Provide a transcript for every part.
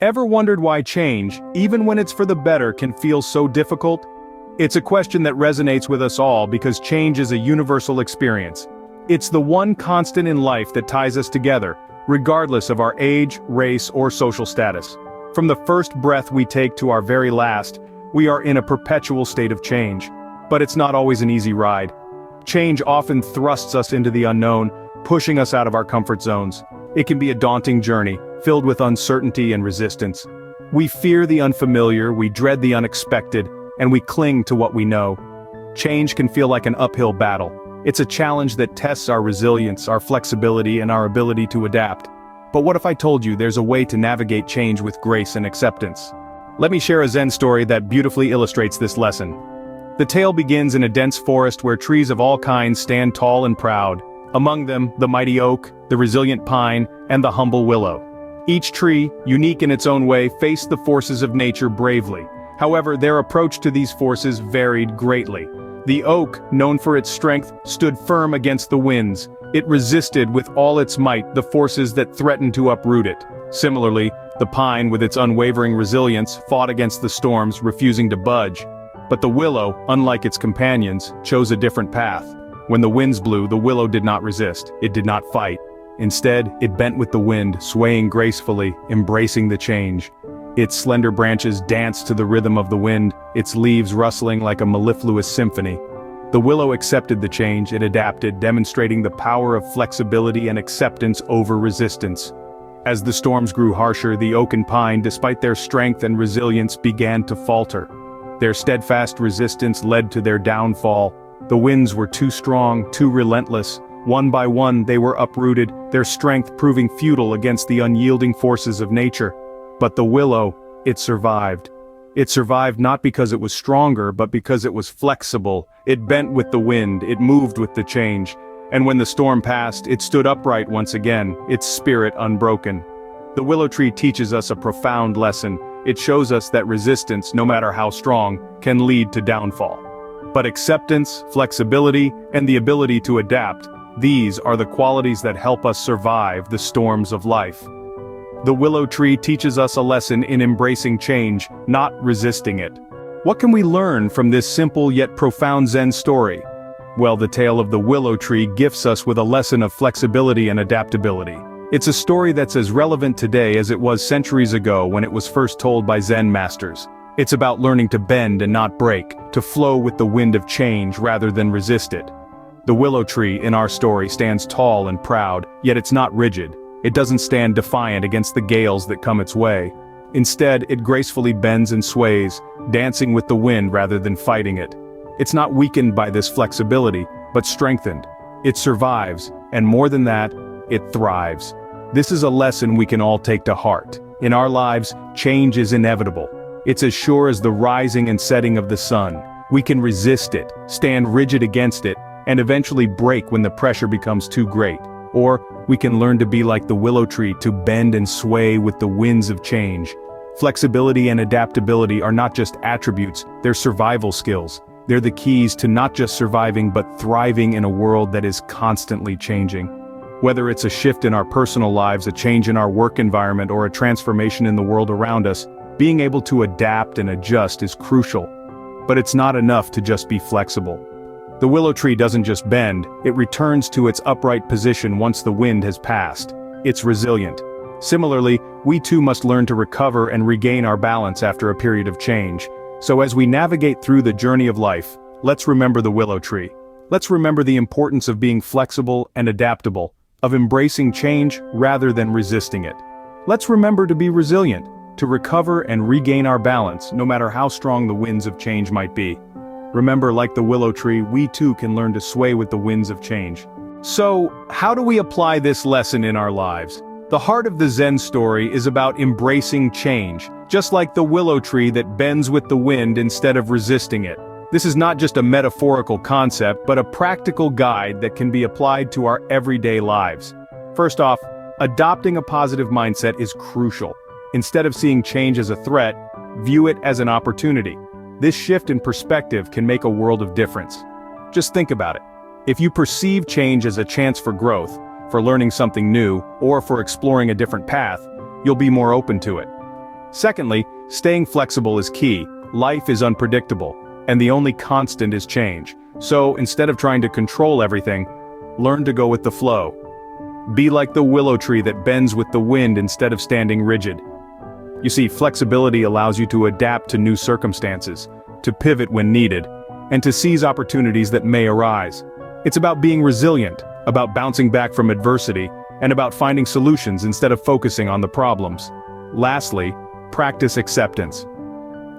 Ever wondered why change, even when it's for the better, can feel so difficult? It's a question that resonates with us all because change is a universal experience. It's the one constant in life that ties us together, regardless of our age, race, or social status. From the first breath we take to our very last, we are in a perpetual state of change. But it's not always an easy ride. Change often thrusts us into the unknown, pushing us out of our comfort zones. It can be a daunting journey, filled with uncertainty and resistance. We fear the unfamiliar, we dread the unexpected, and we cling to what we know. Change can feel like an uphill battle. It's a challenge that tests our resilience, our flexibility, and our ability to adapt. But what if I told you there's a way to navigate change with grace and acceptance? Let me share a Zen story that beautifully illustrates this lesson. The tale begins in a dense forest where trees of all kinds stand tall and proud. Among them, the mighty oak, the resilient pine, and the humble willow. Each tree, unique in its own way, faced the forces of nature bravely. However, their approach to these forces varied greatly. The oak, known for its strength, stood firm against the winds. It resisted with all its might the forces that threatened to uproot it. Similarly, the pine, with its unwavering resilience, fought against the storms, refusing to budge. But the willow, unlike its companions, chose a different path. When the winds blew, the willow did not resist. It did not fight. Instead, it bent with the wind, swaying gracefully, embracing the change. Its slender branches danced to the rhythm of the wind, its leaves rustling like a mellifluous symphony. The willow accepted the change, it adapted, demonstrating the power of flexibility and acceptance over resistance. As the storms grew harsher, the oak and pine, despite their strength and resilience, began to falter. Their steadfast resistance led to their downfall. The winds were too strong, too relentless. One by one, they were uprooted, their strength proving futile against the unyielding forces of nature. But the willow, it survived. It survived not because it was stronger, but because it was flexible. It bent with the wind, it moved with the change. And when the storm passed, it stood upright once again, its spirit unbroken. The willow tree teaches us a profound lesson. It shows us that resistance, no matter how strong, can lead to downfall. But acceptance, flexibility, and the ability to adapt, these are the qualities that help us survive the storms of life. The willow tree teaches us a lesson in embracing change, not resisting it. What can we learn from this simple yet profound Zen story? Well, the tale of the willow tree gifts us with a lesson of flexibility and adaptability. It's a story that's as relevant today as it was centuries ago when it was first told by Zen masters. It's about learning to bend and not break, to flow with the wind of change rather than resist it. The willow tree in our story stands tall and proud, yet it's not rigid. It doesn't stand defiant against the gales that come its way. Instead, it gracefully bends and sways, dancing with the wind rather than fighting it. It's not weakened by this flexibility, but strengthened. It survives, and more than that, it thrives. This is a lesson we can all take to heart. In our lives, change is inevitable. It's as sure as the rising and setting of the sun. We can resist it, stand rigid against it, and eventually break when the pressure becomes too great. Or, we can learn to be like the willow tree, to bend and sway with the winds of change. Flexibility and adaptability are not just attributes, they're survival skills. They're the keys to not just surviving but thriving in a world that is constantly changing. Whether it's a shift in our personal lives, a change in our work environment, or a transformation in the world around us, being able to adapt and adjust is crucial. But it's not enough to just be flexible. The willow tree doesn't just bend, it returns to its upright position once the wind has passed. It's resilient. Similarly, we too must learn to recover and regain our balance after a period of change. So as we navigate through the journey of life, let's remember the willow tree. Let's remember the importance of being flexible and adaptable, of embracing change rather than resisting it. Let's remember to be resilient, to recover and regain our balance, no matter how strong the winds of change might be. Remember, like the willow tree, we too can learn to sway with the winds of change. So, how do we apply this lesson in our lives? The heart of the Zen story is about embracing change, just like the willow tree that bends with the wind instead of resisting it. This is not just a metaphorical concept, but a practical guide that can be applied to our everyday lives. First off, adopting a positive mindset is crucial. Instead of seeing change as a threat, view it as an opportunity. This shift in perspective can make a world of difference. Just think about it. If you perceive change as a chance for growth, for learning something new, or for exploring a different path, you'll be more open to it. Secondly, staying flexible is key. Life is unpredictable, and the only constant is change. So, instead of trying to control everything, learn to go with the flow. Be like the willow tree that bends with the wind instead of standing rigid. You see, flexibility allows you to adapt to new circumstances, to pivot when needed, and to seize opportunities that may arise. It's about being resilient, about bouncing back from adversity, and about finding solutions instead of focusing on the problems. Lastly, practice acceptance.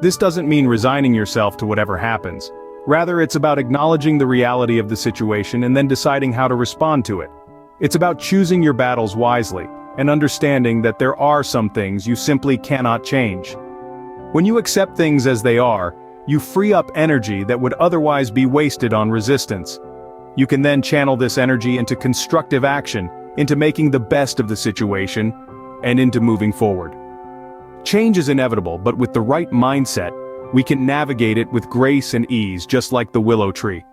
This doesn't mean resigning yourself to whatever happens. Rather, it's about acknowledging the reality of the situation and then deciding how to respond to it. It's about choosing your battles wisely, and understanding that there are some things you simply cannot change. When you accept things as they are, you free up energy that would otherwise be wasted on resistance. You can then channel this energy into constructive action, into making the best of the situation, and into moving forward. Change is inevitable, but with the right mindset, we can navigate it with grace and ease, just like the willow tree.